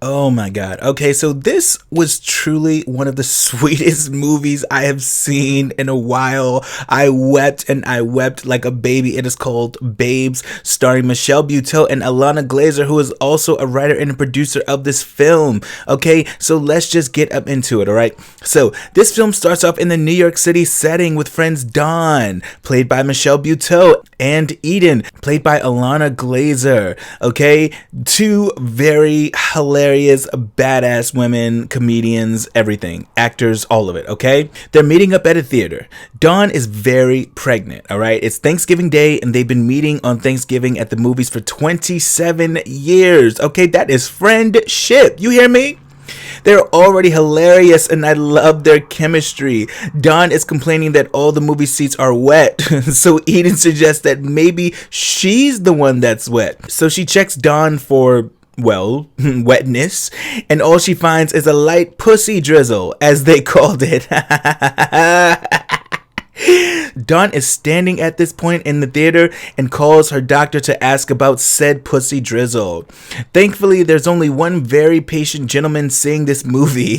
Oh my God. Okay, so this was truly one of the sweetest movies I have seen in a while. I wept and I wept like a baby. It is called Babes, starring Michelle Buteau and Alana Glazer, who is also a writer and a producer of this film. Okay, so let's just get up into it, all right? So, this film starts off in the New York City setting with friends Dawn, played by Michelle Buteau, and Eden, played by Alana Glazer. Okay, two very hilarious, badass women, comedians, everything, actors, all of it. Okay, they're meeting up at a theater. Dawn is very pregnant. All right, it's Thanksgiving Day, and they've been meeting on Thanksgiving at the movies for 27 years. Okay, that is friendship. You hear me? They're already hilarious and I love their chemistry. Dawn is complaining that all the movie seats are wet. So Eden suggests that maybe she's the one that's wet. So she checks Dawn for, well, wetness, and all she finds is a light pussy drizzle, as they called it. Dawn is standing at this point in the theater and calls her doctor to ask about said pussy drizzle. Thankfully, there's only one very patient gentleman seeing this movie.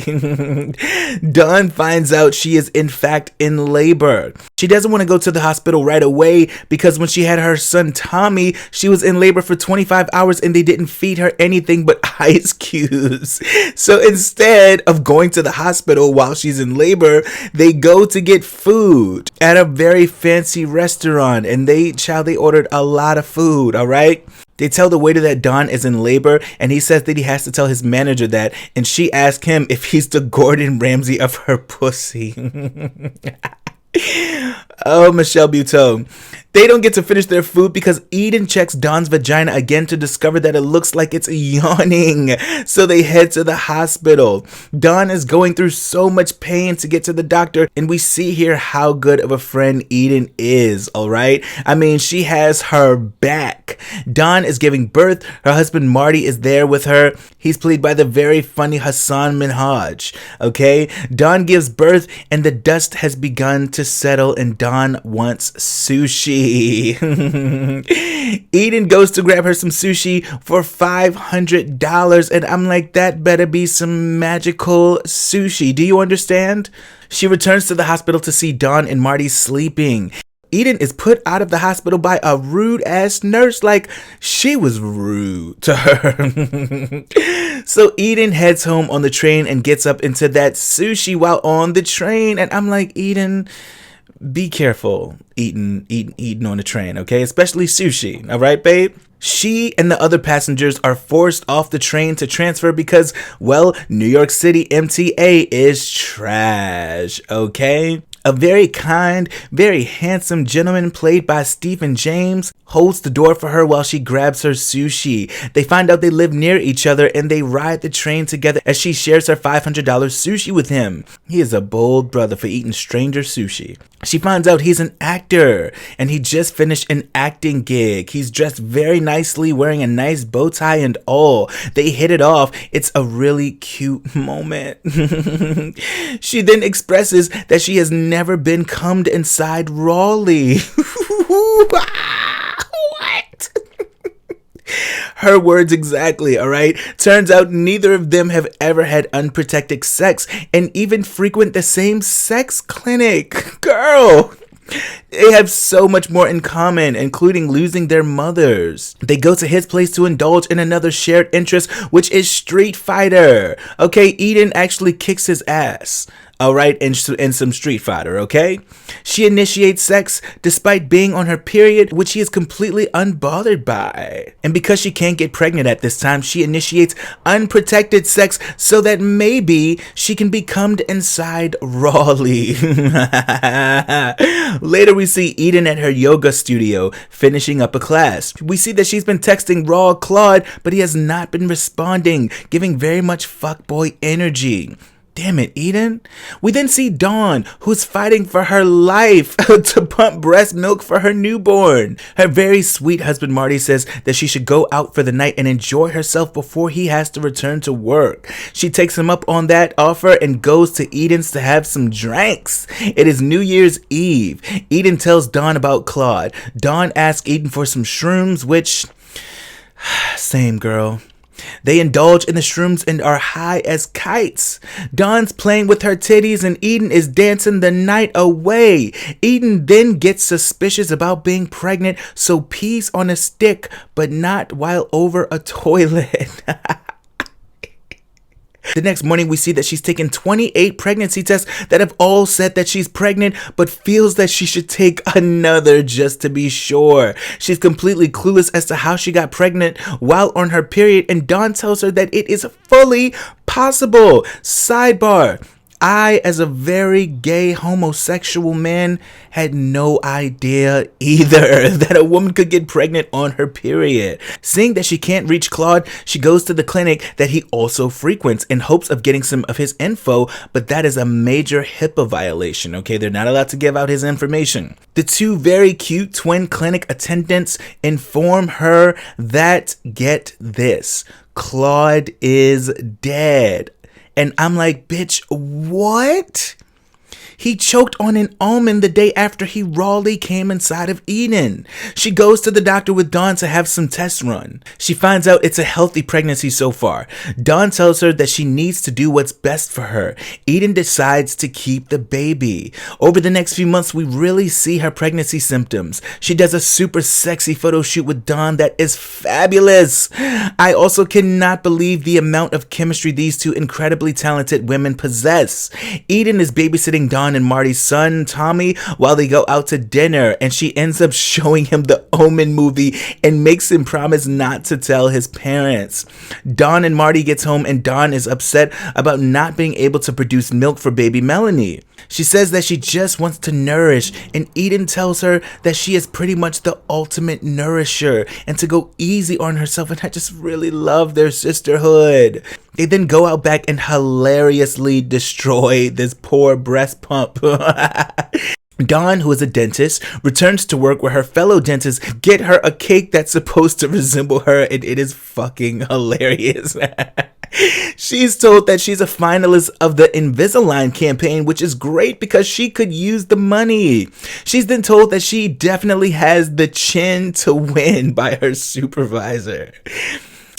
Dawn finds out she is in fact in labor. She doesn't want to go to the hospital right away because when she had her son Tommy, she was in labor for 25 hours and they didn't feed her anything but ice cubes. So instead of going to the hospital while she's in labor, they go to get food at a very fancy restaurant, and they ordered a lot of food. All right, they tell the waiter that Dawn is in labor, and he says that he has to tell his manager that, and she asks him if he's the Gordon Ramsay of her pussy. Oh, Michelle Buteau. They don't get to finish their food because Eden checks Dawn's vagina again to discover that it looks like it's yawning. So they head to the hospital. Dawn is going through so much pain to get to the doctor, and we see here how good of a friend Eden is, alright? I mean, she has her back. Dawn is giving birth. Her husband Marty is there with her. He's played by the very funny Hassan Minhaj, okay? Dawn gives birth, and the dust has begun to settle, and Dawn wants sushi. Eden goes to grab her some sushi for $500, and I'm like, that better be some magical sushi. Do you understand? She returns to the hospital to see Dawn and Marty sleeping. Eden is put out of the hospital by a rude ass nurse. Like, she was rude to her. So Eden heads home on the train and gets up into that sushi while on the train, and I'm like, Eden, be careful eating on the train, okay? Especially sushi, all right, babe? She and the other passengers are forced off the train to transfer because, well, New York City MTA is trash, okay? A very kind, very handsome gentleman played by Stephen James holds the door for her while she grabs her sushi. They find out they live near each other and they ride the train together as she shares her $500 sushi with him. He is a bold brother for eating stranger sushi. She finds out he's an actor and he just finished an acting gig. He's dressed very nicely, wearing a nice bow tie and all. They hit it off. It's a really cute moment. She then expresses that she has never been cummed inside rawly. What? Her words exactly, alright? Turns out neither of them have ever had unprotected sex and even frequent the same sex clinic. Girl! They have so much more in common, including losing their mothers. They go to his place to indulge in another shared interest, which is Street Fighter. Okay, Eden actually kicks his ass. Alright, in some Street Fighter, okay? She initiates sex despite being on her period, which she is completely unbothered by. And because she can't get pregnant at this time, she initiates unprotected sex so that maybe she can be cummed inside rawly. Later we see Eden at her yoga studio, finishing up a class. We see that she's been texting Raw Claude, but he has not been responding, giving very much fuckboy energy. Damn it, Eden. We then see Dawn, who's fighting for her life to pump breast milk for her newborn. Her very sweet husband Marty says that she should go out for the night and enjoy herself before he has to return to work. She takes him up on that offer and goes to Eden's to have some drinks. It is New Year's Eve. Eden tells Dawn about Claude. Dawn asks Eden for some shrooms, which... same, girl. They indulge in the shrooms and are high as kites. Dawn's playing with her titties and Eden is dancing the night away. Eden then gets suspicious about being pregnant, so pees on a stick, but not while over a toilet. The next morning, we see that she's taken 28 pregnancy tests that have all said that she's pregnant, but feels that she should take another just to be sure. She's completely clueless as to how she got pregnant while on her period, and Dawn tells her that it is fully possible. Sidebar. I, as a very gay homosexual man, had no idea either that a woman could get pregnant on her period. Seeing that she can't reach Claude, she goes to the clinic that he also frequents in hopes of getting some of his info, but that is a major HIPAA violation, okay? They're not allowed to give out his information. The two very cute twin clinic attendants inform her that, get this, Claude is dead. And I'm like, bitch, what? He choked on an almond the day after he rawly came inside of Eden. She goes to the doctor with Dawn to have some tests run. She finds out it's a healthy pregnancy so far. Dawn tells her that she needs to do what's best for her. Eden decides to keep the baby. Over the next few months, we really see her pregnancy symptoms. She does a super sexy photo shoot with Dawn that is fabulous. I also cannot believe the amount of chemistry these two incredibly talented women possess. Eden is babysitting Dawn and Marty's son, Tommy, while they go out to dinner, and she ends up showing him the Omen movie and makes him promise not to tell his parents. Dawn and Marty gets home and Dawn is upset about not being able to produce milk for baby Melanie. She says that she just wants to nourish, and Eden tells her that she is pretty much the ultimate nourisher and to go easy on herself, and I just really love their sisterhood. They then go out back and hilariously destroy this poor breast pump. Dawn, who is a dentist, returns to work where her fellow dentists get her a cake that's supposed to resemble her, and it is fucking hilarious. She's told that she's a finalist of the Invisalign campaign, which is great because she could use the money. She's then told that she definitely has the chin to win by her supervisor.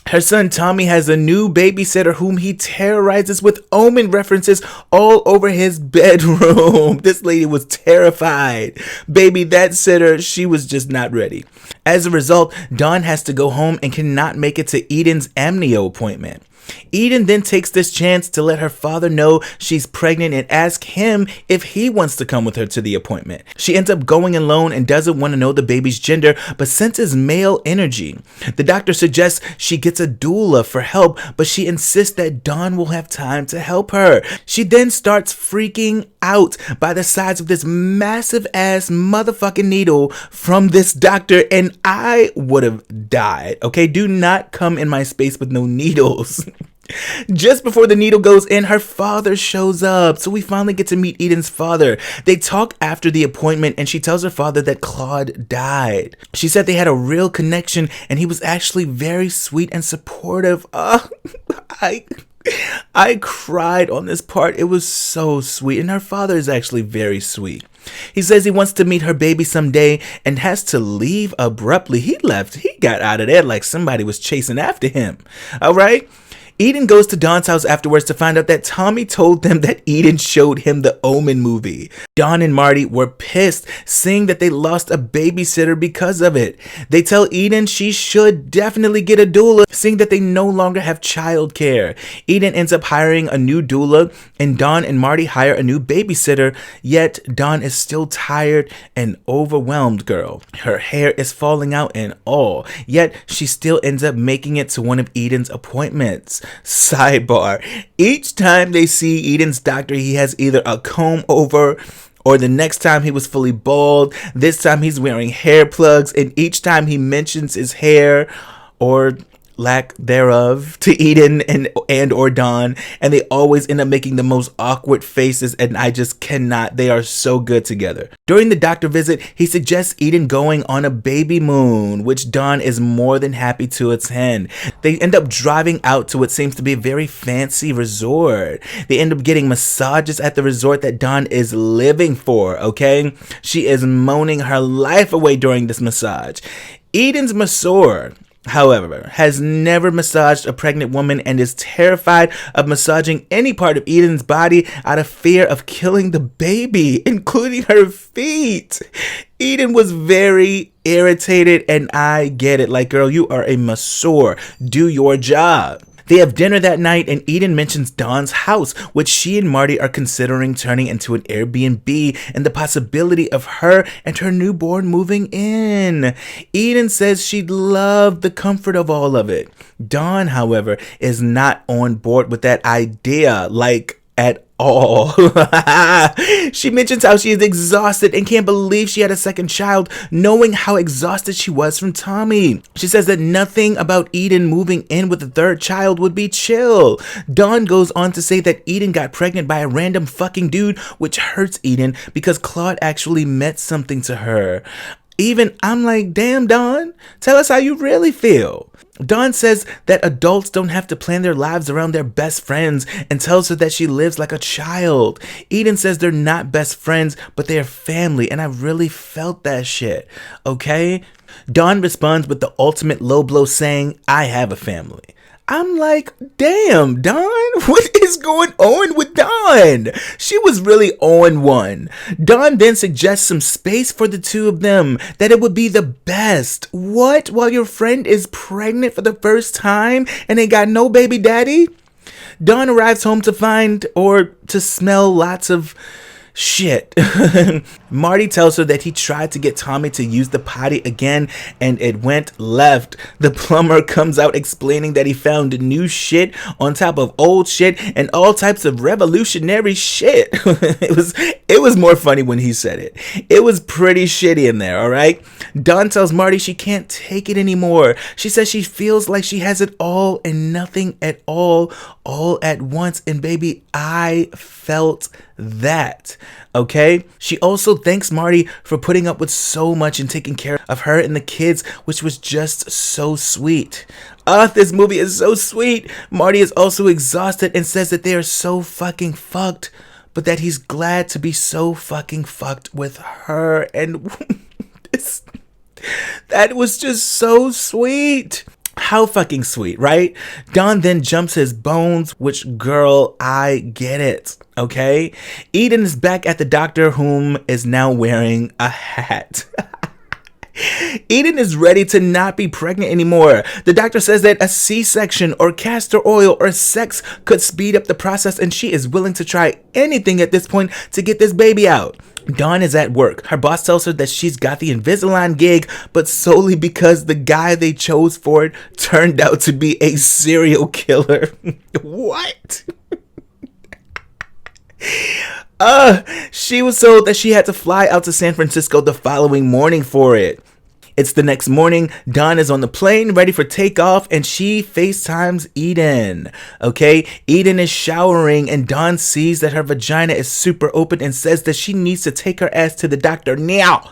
Her son Tommy has a new babysitter whom he terrorizes with Omen references all over his bedroom. This lady was terrified. Baby, that sitter, she was just not ready. As a result, Dawn has to go home and cannot make it to Eden's amnio appointment. Eden then takes this chance to let her father know she's pregnant and ask him if he wants to come with her to the appointment. She ends up going alone and doesn't want to know the baby's gender, but senses male energy. The doctor suggests she gets a doula for help, but she insists that Dawn will have time to help her. She then starts freaking out by the size of this massive ass motherfucking needle from this doctor, and I would have died. Okay, do not come in my space with no needles. Just before the needle goes in, her father shows up, so we finally get to meet Eden's father. They talk after the appointment, and she tells her father that Claude died. She said they had a real connection, and he was actually very sweet and supportive. I cried on this part. It was so sweet, and her father is actually very sweet. He says he wants to meet her baby someday and has to leave abruptly. He left. He got out of there like somebody was chasing after him. All right? Eden goes to Dawn's house afterwards to find out that Tommy told them that Eden showed him the Omen movie. Dawn and Marty were pissed, seeing that they lost a babysitter because of it. They tell Eden she should definitely get a doula, seeing that they no longer have childcare. Eden ends up hiring a new doula, and Dawn and Marty hire a new babysitter, yet Dawn is still tired and overwhelmed, girl. Her hair is falling out and all, yet she still ends up making it to one of Eden's appointments. Sidebar: each time they see Eden's doctor, he has either a comb over, or the next time he was fully bald. This time he's wearing hair plugs, and each time he mentions his hair or lack thereof to Eden and or Dawn, and they always end up making the most awkward faces, and I just cannot. They are so good together. During the doctor visit, he suggests Eden going on a baby moon, which Dawn is more than happy to attend. They end up driving out to what seems to be a very fancy resort. They end up getting massages at the resort that Dawn is living for, okay? She is moaning her life away during this massage. Eden's masseur however, has never massaged a pregnant woman and is terrified of massaging any part of Eden's body out of fear of killing the baby, including her feet. Eden was very irritated, and I get it. Like, girl, you are a masseur. Do your job. They have dinner that night, and Eden mentions Dawn's house, which she and Marty are considering turning into an Airbnb, and the possibility of her and her newborn moving in. Eden says she'd love the comfort of all of it. Dawn, however, is not on board with that idea, like, at all. She mentions how she is exhausted and can't believe she had a second child, knowing how exhausted she was from Tommy. She says that nothing about Eden moving in with a third child would be chill. Dawn goes on to say that Eden got pregnant by a random fucking dude, which hurts Eden because Claude actually meant something to her. Even I'm like, damn, Dawn, tell us how you really feel. Dawn says that adults don't have to plan their lives around their best friends and tells her that she lives like a child. Eden says they're not best friends, but they're family, and I really felt that shit, okay? Dawn responds with the ultimate low blow saying, I have a family. I'm like, damn, Dawn, what is going on with Dawn? She was really on one. Dawn then suggests some space for the two of them, that it would be the best. What? While your friend is pregnant for the first time and ain't got no baby daddy? Dawn arrives home to find or to smell lots of shit. Marty tells her that he tried to get Tommy to use the potty again and it went left. The plumber comes out explaining that he found new shit on top of old shit and all types of revolutionary shit. It was more funny when he said it. It was pretty shitty in there, alright? Dawn tells Marty she can't take it anymore. She says she feels like she has it all and nothing at all at once. And baby, I felt that. Okay? She also thanks Marty for putting up with so much and taking care of her and the kids, which was just so sweet. This movie is so sweet. Marty is also exhausted and says that they are so fucking fucked, but that he's glad to be so fucking fucked with her. And that was just so sweet. How fucking sweet, right? Dawn then jumps his bones, which, girl, I get it, okay? Eden is back at the doctor, whom is now wearing a hat. Eden is ready to not be pregnant anymore. The doctor says that a C-section or castor oil or sex could speed up the process, and she is willing to try anything at this point to get this baby out. Dawn is at work. Her boss tells her that she's got the Invisalign gig, but solely because the guy they chose for it turned out to be a serial killer. What? She was told that she had to fly out to San Francisco the following morning for it. It's the next morning. Dawn is on the plane ready for takeoff and she FaceTimes Eden. Okay, Eden is showering and Dawn sees that her vagina is super open and says that she needs to take her ass to the doctor now.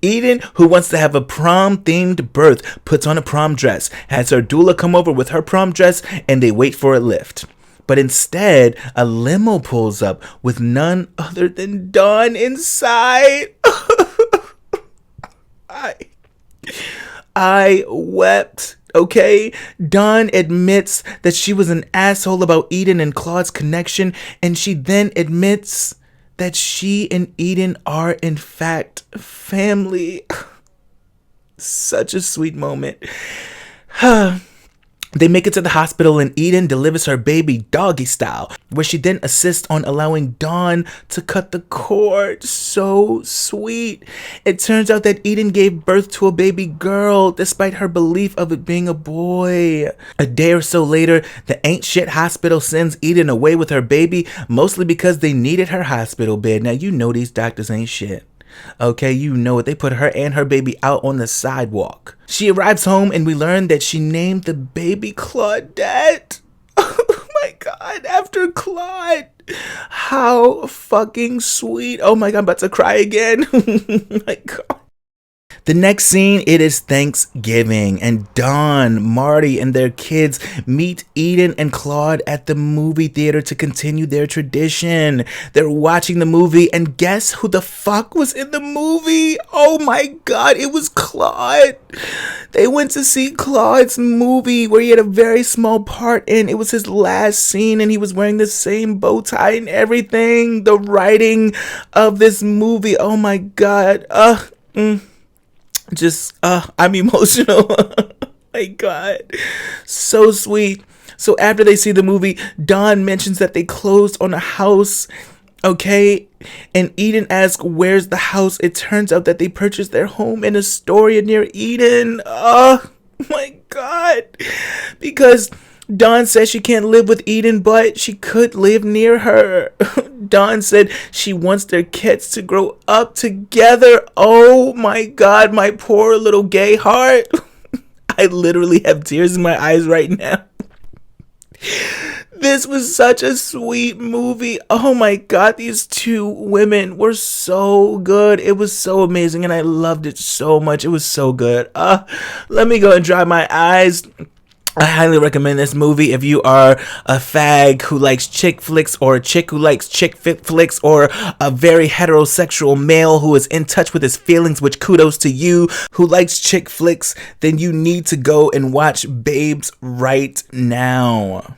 Eden, who wants to have a prom themed birth, puts on a prom dress, has her doula come over with her prom dress, and they wait for a lift. But instead, a limo pulls up with none other than Dawn inside. I wept, okay? Dawn admits that she was an asshole about Eden and Claude's connection, and she then admits that she and Eden are in fact family. Such a sweet moment. They make it to the hospital and Eden delivers her baby doggy style, where she then assists on allowing Dawn to cut the cord. So sweet. It turns out that Eden gave birth to a baby girl, despite her belief of it being a boy. A day or so later, the ain't shit hospital sends Eden away with her baby, mostly because they needed her hospital bed. Now, you know these doctors ain't shit. Okay, you know it. They put her and her baby out on the sidewalk. She arrives home and we learn that she named the baby Claudette. Oh my god, after Claude. How fucking sweet. Oh my god, I'm about to cry again. Oh my god. The next scene, it is Thanksgiving, and Dawn, Marty, and their kids meet Eden and Claude at the movie theater to continue their tradition. They're watching the movie, and guess who the fuck was in the movie? Oh my god, it was Claude. They went to see Claude's movie where he had a very small part in. It was his last scene, and he was wearing the same bow tie and everything. The writing of this movie, oh my god. I'm emotional. My god, so sweet. So after they see the movie, Dawn mentions that they closed on a house, okay, and Eden asks where's the house. It turns out that they purchased their home in Astoria near Eden. Oh my god, because Dawn says she can't live with Eden, but she could live near her. Dawn said she wants their kids to grow up together. Oh my god, my poor little gay heart. I literally have tears in my eyes right now. This was such a sweet movie. Oh my god, these two women were so good. It was so amazing, and I loved it so much. It was so good. Let me go and dry my eyes. I highly recommend this movie if you are a fag who likes chick flicks, or a chick who likes chick flicks, or a very heterosexual male who is in touch with his feelings, which kudos to you, who likes chick flicks. Then you need to go and watch Babes right now.